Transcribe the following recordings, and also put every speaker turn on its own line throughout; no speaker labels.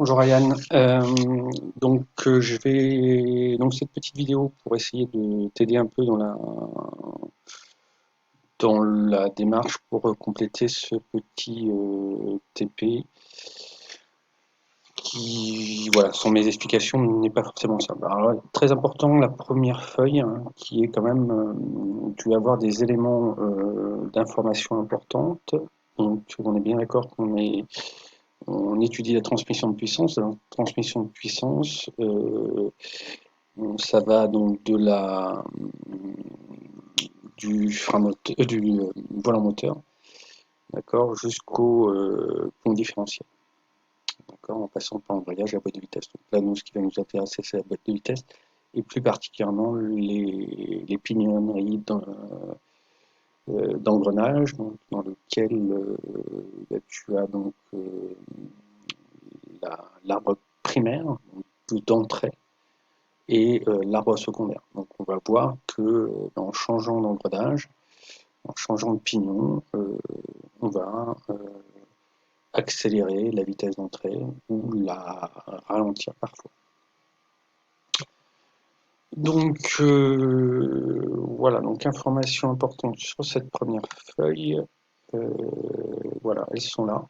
Bonjour Ryan. Je vais donc cette petite vidéo pour essayer de t'aider un peu dans la démarche pour compléter ce petit TP qui voilà sans mes explications n'est pas forcément simple. Alors là, très important la première feuille hein, qui est quand même tu vas avoir des éléments d'information importantes. Donc on est bien d'accord on étudie la transmission de puissance. La transmission de puissance, ça va donc du volant moteur, d'accord, jusqu'au pont différentiel, d'accord, en passant par l'embrayage et la boîte de vitesse. Donc là, nous, ce qui va nous intéresser, c'est la boîte de vitesse, et plus particulièrement les pignonneries d'engrenage, dans lequel tu as donc l'arbre primaire d'entrée et l'arbre secondaire. Donc on va voir que en changeant d'engrenage, en changeant de pignon, on va accélérer la vitesse d'entrée ou la ralentir parfois. Donc voilà, donc information importante sur cette première feuille. Voilà, elles sont là.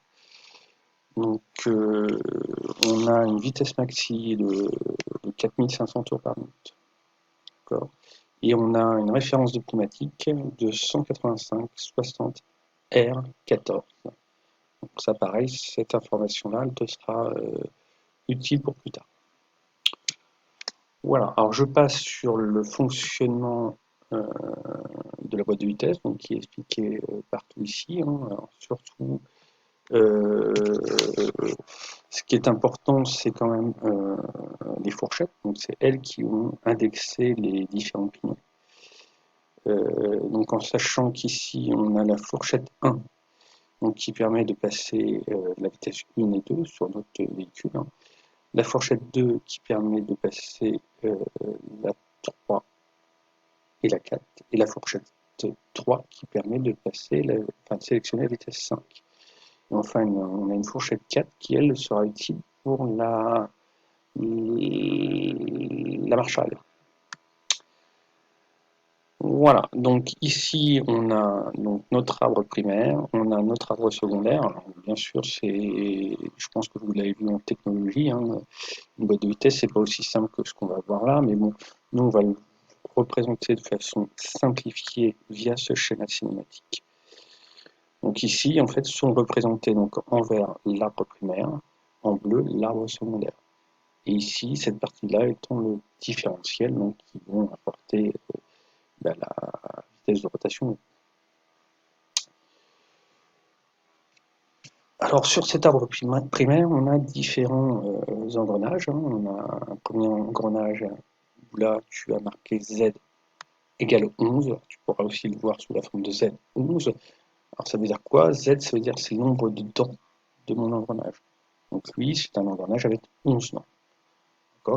Donc on a une vitesse maxi de 4500 tours par minute. D'accord. Et on a une référence de pneumatique de 185-60 R14. Donc ça pareil, cette information-là, elle te sera utile pour plus tard. Voilà, alors je passe sur le fonctionnement de la boîte de vitesse, donc qui est expliqué partout ici. Hein. Alors, surtout, euh, ce qui est important, c'est quand même les fourchettes. Donc c'est elles qui ont indexé les différents pignons. Donc en sachant qu'ici on a la fourchette 1 donc, qui permet de passer la vitesse 1 et 2 sur notre véhicule, hein. La fourchette 2 qui permet de passer la 3 et la 4, et la fourchette 3 qui permet de passer enfin, de sélectionner la vitesse 5. Et enfin on a une fourchette 4 qui elle sera utile pour la marche arrière. Voilà, donc ici on a donc notre arbre primaire, on a notre arbre secondaire. Alors, bien sûr, je pense que vous l'avez vu en technologie, hein, une boîte de vitesse, c'est pas aussi simple que ce qu'on va voir là, mais bon, nous on va le représenter de façon simplifiée via ce schéma cinématique. Donc ici, en fait, sont représentés donc en vert l'arbre primaire, en bleu l'arbre secondaire. Et ici, cette partie-là étant le différentiel, donc qui vont apporter la vitesse de rotation. Alors sur cet arbre primaire, on a différents engrenages. Hein. On a un premier engrenage où là tu as marqué Z égale 11. Tu pourras aussi le voir sous la forme de Z11. Alors ça veut dire quoi? Z, ça veut dire c'est le nombre de dents de mon engrenage. Donc lui, c'est un engrenage avec 11 dents.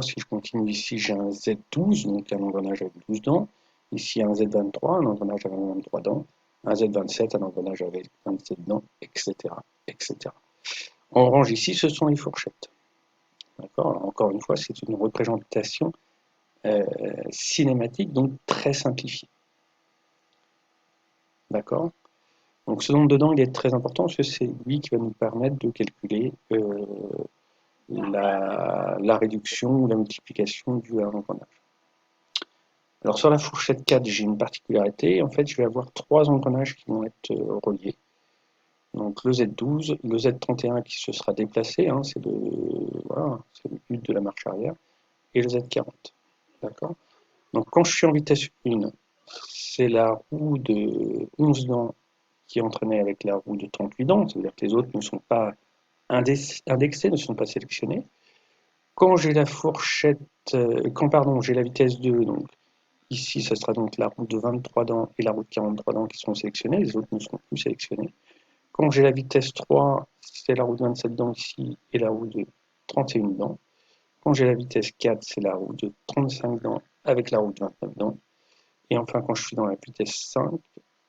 Si je continue ici, j'ai un Z12, donc un engrenage avec 12 dents. Ici, un Z23, un engrenage avec 23 dents. Un Z27, un engrenage avec 27 dents, etc. etc. En orange ici, ce sont les fourchettes. Encore une fois, c'est une représentation cinématique, donc très simplifiée. D'accord. Donc ce nombre de dents, il est très important parce que c'est lui qui va nous permettre de calculer la réduction ou la multiplication due à l'engrenage. Alors sur la fourchette 4, j'ai une particularité. En fait, je vais avoir trois engrenages qui vont être reliés. Donc le Z12, le Z31 qui se sera déplacé, hein, c'est le but de la marche arrière, et le Z40. D'accord. Donc quand je suis en vitesse 1, c'est la roue de 11 dents qui est entraînée avec la roue de 38 dents, c'est-à-dire que les autres ne sont pas indexés, ne sont pas sélectionnés. Quand j'ai la fourchette, j'ai la vitesse 2, donc ici ce sera donc la roue de 23 dents et la roue de 43 dents qui seront sélectionnées, les autres ne seront plus sélectionnés. Quand j'ai la vitesse 3, c'est la roue de 27 dents ici et la roue de 31 dents. Quand j'ai la vitesse 4, c'est la roue de 35 dents avec la roue de 29 dents. Et enfin, quand je suis dans la vitesse 5,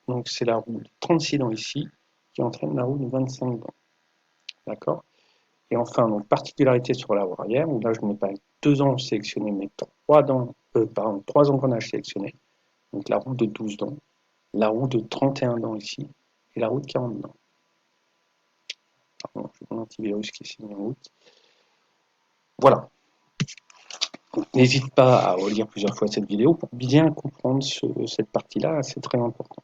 donc c'est la roue de 36 dents ici qui entraîne la roue de 25 dents. D'accord. Et enfin, donc, particularité sur la roue arrière, où là je n'ai pas 2 ans sélectionnés, mais 3 engrenages sélectionnés. Donc la roue de 12 dents, la roue de 31 dents ici, et la roue de 40 dents. Pardon, j'ai mon antivirus qui s'est mis en route. Voilà. N'hésite pas à relire plusieurs fois cette vidéo pour bien comprendre cette partie-là, c'est très important.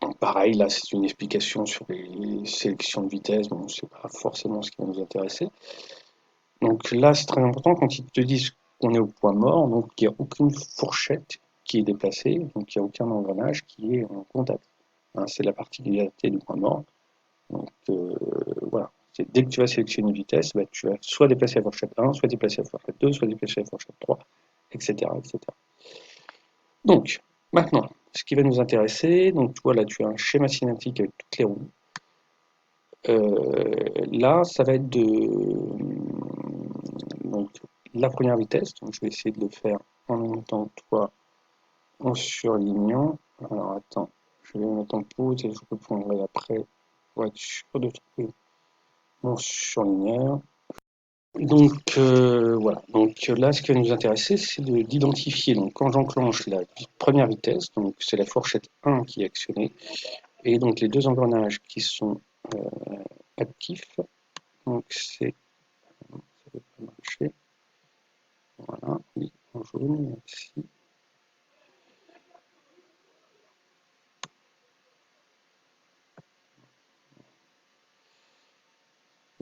Donc pareil, là c'est une explication sur les sélections de vitesse, bon c'est pas forcément ce qui va nous intéresser. Donc là c'est très important quand ils te disent qu'on est au point mort, donc il n'y a aucune fourchette qui est déplacée, donc il n'y a aucun engrenage qui est en contact. Hein, c'est la particularité du point mort. Donc voilà, dès que tu vas sélectionner une vitesse, bah, tu vas soit déplacer la fourchette 1, soit déplacer la fourchette 2, soit déplacer la fourchette 3, etc. etc. Donc, maintenant, ce qui va nous intéresser, donc tu vois là tu as un schéma cinétique avec toutes les roues. Là, ça va être donc, la première vitesse, donc je vais essayer de le faire en même temps que toi en surlignant. Alors attends, je vais mettre en pause et je reprendrai après pour être sûr de trouver mon surligneur. Donc voilà, donc là ce qui va nous intéresser c'est d'identifier, donc quand j'enclenche la première vitesse, donc c'est la fourchette 1 qui est actionnée, et donc les 2 engrenages qui sont actifs, donc c'est, ça ne va pas marcher, voilà, oui, en jaune, merci,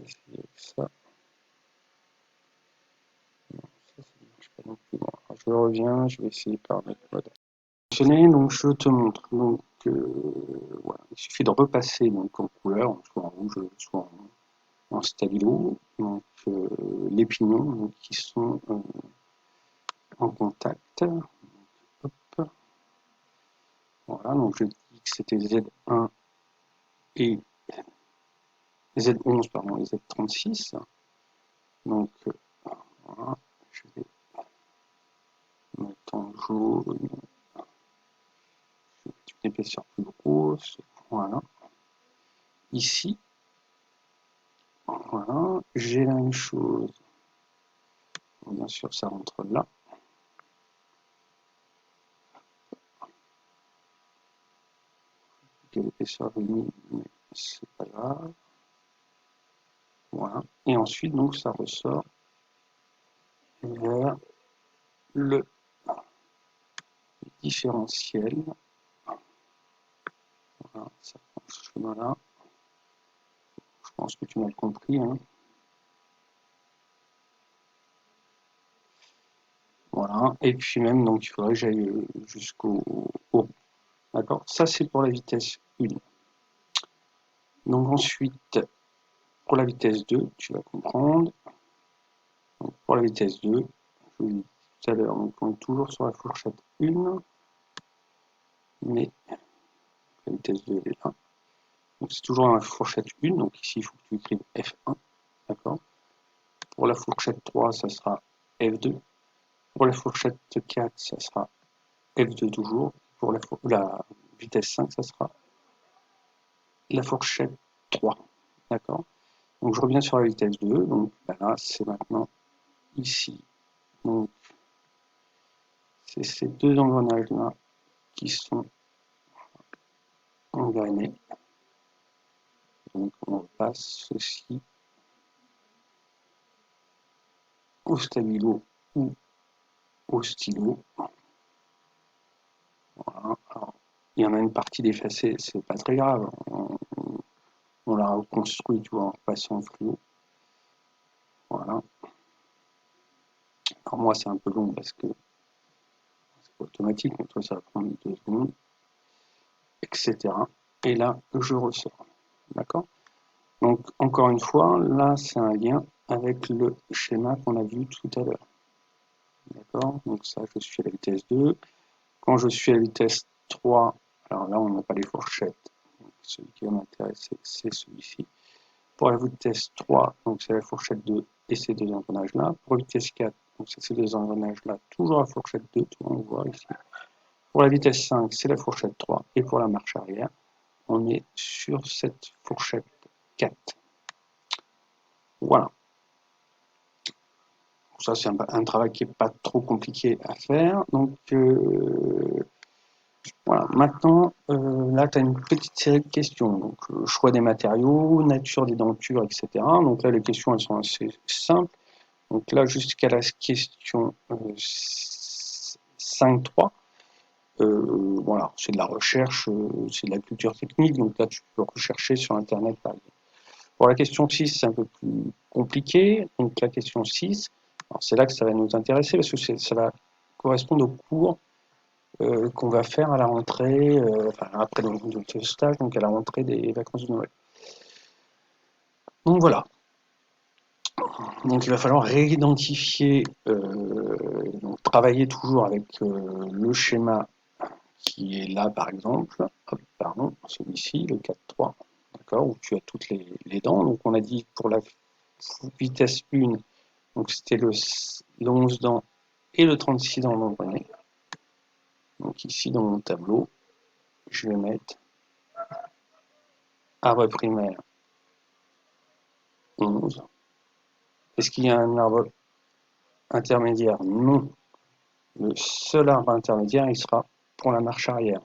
essayer ça, non, ça ne marche pas non plus, bon, alors, je reviens, je vais essayer par mettre mode actionné, donc je te montre, donc voilà, il suffit de repasser donc en couleur, soit en rouge, soit en stabilo, donc les pignons donc, qui sont en contact. Hop. Voilà, donc je dis que c'était Z1 et Z11 pardon, et Z36. Donc voilà, je vais mettre en jaune, je vais mettre une épaisseur plus grosse. Voilà. Ici, voilà, j'ai la même chose. Bien sûr, ça rentre là. Quelle épaisseur limite, mais c'est pas grave. Voilà. Et ensuite, donc, ça ressort vers le différentiel. Voilà, ça prend ce chemin-là. Je pense que tu m'as compris. Hein. Voilà. Et puis même, donc, il faudrait que j'aille jusqu'au haut. D'accord. Ça, c'est pour la vitesse 1. Donc ensuite, pour la vitesse 2, tu vas comprendre. Donc, pour la vitesse 2, je vous l'ai dit tout à l'heure, on est toujours sur la fourchette 1, mais la vitesse 2, elle est là. Donc c'est toujours dans la fourchette 1, donc ici, il faut que tu écrives F1. D'accord. Pour la fourchette 3, ça sera F2. Pour la fourchette 4, ça sera F2 toujours. Pour la vitesse 5, ça sera la fourchette 3. D'accord. Donc je reviens sur la vitesse 2. Donc là, c'est maintenant ici. Donc c'est ces 2 engrenages-là qui sont engrenés. Donc on passe ceci au stabilo ou au stylo. Voilà. Alors, il y en a une partie d'effacée, c'est pas très grave. On l'a reconstruit, tu vois, en passant en fluo. Voilà. Alors moi, c'est un peu long parce que c'est pas automatique, mais toi, ça va prendre 2 secondes, etc. Et là, je ressors. D'accord. Donc, encore une fois, là, c'est un lien avec le schéma qu'on a vu tout à l'heure. D'accord. Donc ça, je suis à la vitesse 2. Quand je suis à la vitesse 3, alors là, on n'a pas les fourchettes. Donc, celui qui va m'intéresser, c'est celui-ci. Pour la vitesse 3, donc c'est la fourchette 2 et ces 2 engrenages-là. Pour la vitesse 4, donc c'est ces 2 engrenages-là, toujours la fourchette 2, on le voit ici. Pour la vitesse 5, c'est la fourchette 3 et pour la marche arrière, on est sur cette fourchette 4. Voilà. Ça, c'est un travail qui n'est pas trop compliqué à faire. Donc, voilà. Maintenant, là, tu as une petite série de questions. Donc, choix des matériaux, nature des dentures, etc. Donc là, les questions, elles sont assez simples. Donc là, jusqu'à la question 5.3, voilà, c'est de la recherche, c'est de la culture technique. Donc là, tu peux rechercher sur Internet, par exemple. Pour la question 6, c'est un peu plus compliqué. Donc la question 6, c'est là que ça va nous intéresser parce que ça va correspondre au cours qu'on va faire à la rentrée, enfin après le stage, donc à la rentrée des vacances de Noël. Donc voilà. Donc il va falloir réidentifier, donc travailler toujours avec le schéma qui est là par exemple. Hop, pardon, celui-ci, le 4.3, d'accord, où tu as toutes les dents. Donc on a dit pour la vitesse 1, donc c'était le 11 dents et le 36 dents d'empoignet. Donc ici dans mon tableau, je vais mettre arbre primaire 11. Est-ce qu'il y a un arbre intermédiaire? Non. Le seul arbre intermédiaire, il sera pour la marche arrière.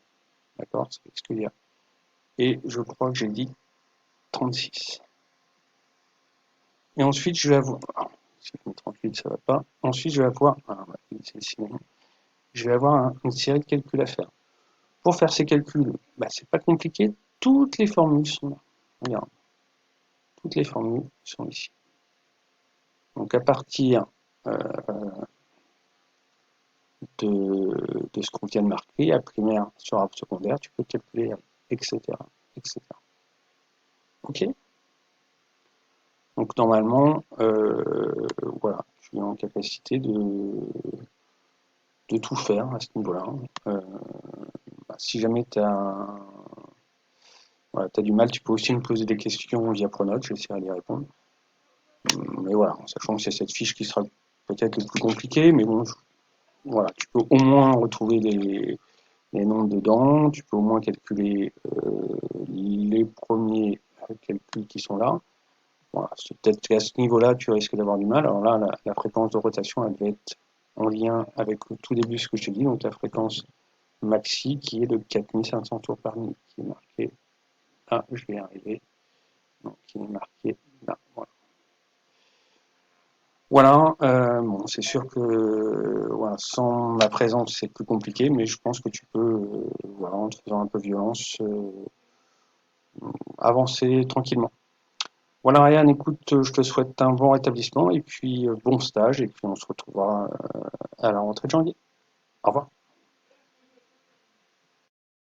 D'accord? C'est ce qu'il y a. Et je crois que j'ai dit 36. Et ensuite, je vais avoir... Si je mets 38, ça ne va pas. Ensuite, je vais avoir... je vais avoir une série de calculs à faire. Pour faire ces calculs, c'est pas compliqué. Toutes les formules sont là. Regarde. Toutes les formules sont ici. Donc à partir de ce qu'on vient de marquer, à primaire sur arbre secondaire, tu peux calculer, etc. etc. Ok? Donc normalement, voilà, tu es en capacité de tout faire à ce niveau-là. Si jamais tu as, voilà, du mal, tu peux aussi me poser des questions via Pronote, j'essaierai d'y répondre. Mais voilà, en sachant que c'est cette fiche qui sera peut-être le plus compliquée, mais bon, voilà, tu peux au moins retrouver les nombres dedans, tu peux au moins calculer les premiers calculs qui sont là. Voilà, c'est peut-être qu'à ce niveau-là, tu risques d'avoir du mal. Alors là, la fréquence de rotation, elle va être en lien avec le tout début, ce que je t'ai dit, donc la fréquence maxi qui est de 4500 tours par minute, qui est marquée. Ah, je vais y arriver. Donc, qui est marqué là. Voilà. Voilà, bon, c'est sûr que voilà, sans ma présence, c'est plus compliqué, mais je pense que tu peux, voilà, en te faisant un peu violence, avancer tranquillement. Voilà, Ryan, écoute, je te souhaite un bon rétablissement et puis bon stage, et puis on se retrouvera à la rentrée de janvier. Au revoir.